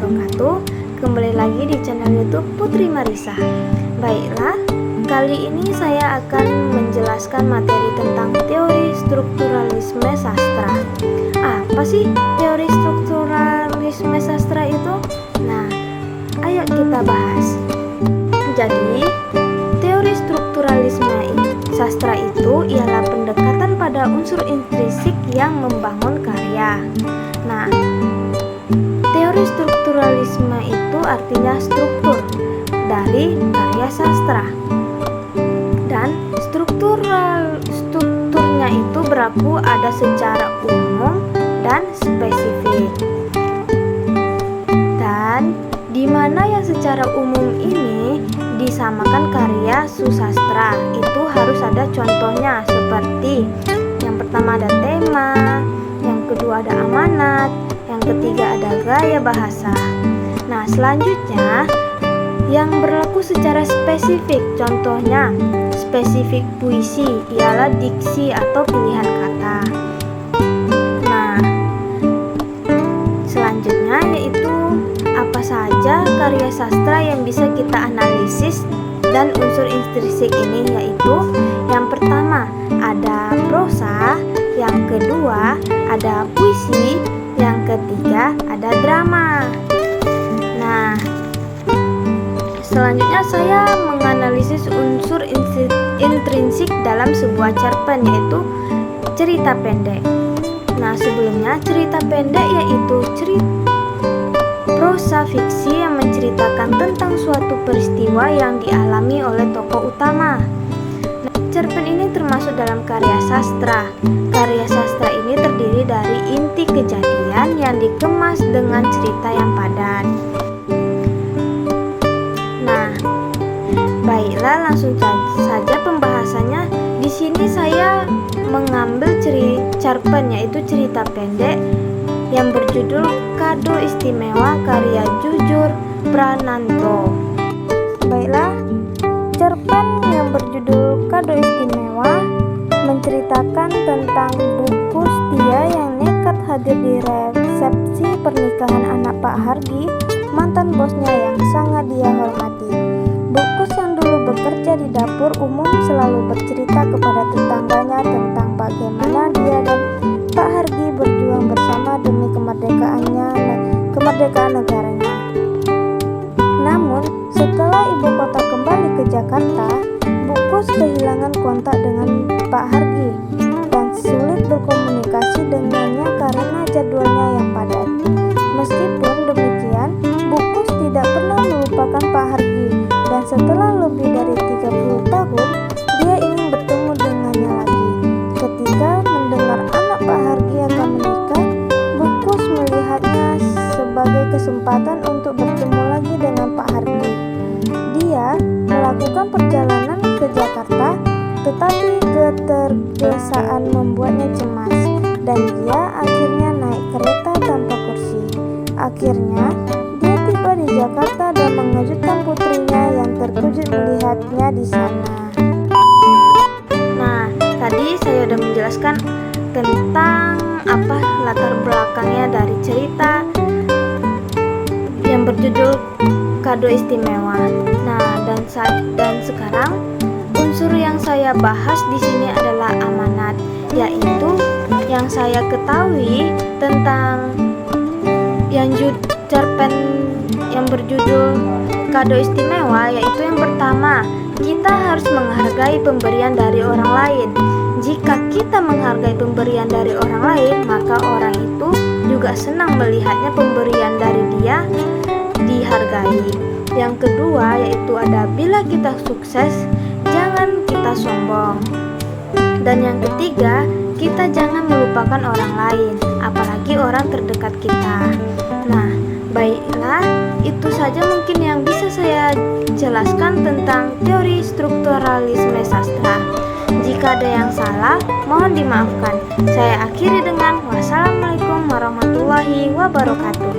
wabarakatuh. Kembali lagi di channel YouTube Putri Marisa. Baiklah, kali ini saya akan menjelaskan materi tentang teori strukturalisme sastra. Apa sih teori strukturalisme sastra itu? Nah, ayo kita bahas. Jadi, teori strukturalisme sastra itu ialah pendekatan pada unsur intrinsik yang membangun karya. Nah, teori strukturalisme itu artinya struktur dari karya sastra. Dan strukturnya itu berlaku ada secara umum dan spesifik. Dan di mana yang secara umum ini disamakan karya susastra, itu harus ada contohnya, seperti yang pertama ada tema, yang kedua ada amanat, yang ketiga ada gaya bahasa. Nah, selanjutnya yang berlaku secara spesifik, contohnya spesifik puisi ialah diksi atau pilihan kata. Nah, selanjutnya yaitu apa saja karya sastra yang bisa kita analisis dan unsur intrinsik ini, yaitu yang pertama ada prosa, yang kedua ada puisi, yang ketiga ada drama. Nah, selanjutnya saya menganalisis unsur intrinsik dalam sebuah cerpen, yaitu cerita pendek. Nah, sebelumnya cerita pendek yaitu prosa fiksi yang menceritakan tentang suatu peristiwa yang dialami oleh tokoh utama. Nah, cerpen ini termasuk dalam karya sastra. Karya sastra ini terdiri dari inti kejadian yang dikemas dengan cerita yang padat. Nah, baiklah, langsung saja pembahasannya. Di sini saya mengambil cerpen yaitu cerita pendek yang berjudul Kado Istimewa karya Jujur Prananto. Baiklah, cerpen yang berjudul Kado Istimewa menceritakan tentang Buku Setia yang nekat hadir di resepsi pernikahan anak Pak Hargi, mantan bosnya yang sangat dia hormati. Bukus yang dulu bekerja di dapur umum selalu bercerita kepada tetangganya tentang bagaimana dia dan Pak Hargi berjuang bersama demi kemerdekaan negaranya. Namun, setelah ibu kota kembali ke Jakarta, Bukus kehilangan kontak dengan Pak Hargi dan sulit berkomunikasi dengannya karena jadwalnya yang padat. Meskipun demikian, Bukus tidak pernah melupakan Pak Hargi, dan setelah lebih dari 30 tahun, dia ingin bertemu dengannya lagi. Ketika mendengar anak Pak Hargi akan menikah, Bukus melihatnya sebagai kesempatan untuk bertemu lagi dengan Pak Hargi. Dia melakukan perjalanan ke Jakarta, tetapi ketergesaan membuatnya cemas, dan dia akhirnya naik kereta tanpa kursi. Akhirnya, dia tiba di Jakarta dan mengejutkan putrinya yang terkejut melihatnya di sana. Nah, tadi saya sudah menjelaskan tentang latar belakangnya dari cerita yang berjudul Kado Istimewa. Nah, dan sekarang unsur yang saya bahas di sini adalah amanat, yaitu yang saya ketahui tentang cerpen yang berjudul Kado Istimewa, yaitu yang pertama, kita harus menghargai pemberian dari orang lain. Jika kita menghargai pemberian dari orang lain, maka orang itu juga senang melihatnya pemberian dari dia dihargai. Yang kedua yaitu ada bila kita sukses, jangan kita sombong. Dan yang ketiga, kita jangan melupakan orang lain, apalagi orang terdekat kita. Nah, baiklah, itu saja mungkin yang bisa saya jelaskan tentang teori strukturalisme sastra. Jika ada yang salah, mohon dimaafkan. Saya akhiri dengan wassalamualaikum warahmatullahi wabarakatuh.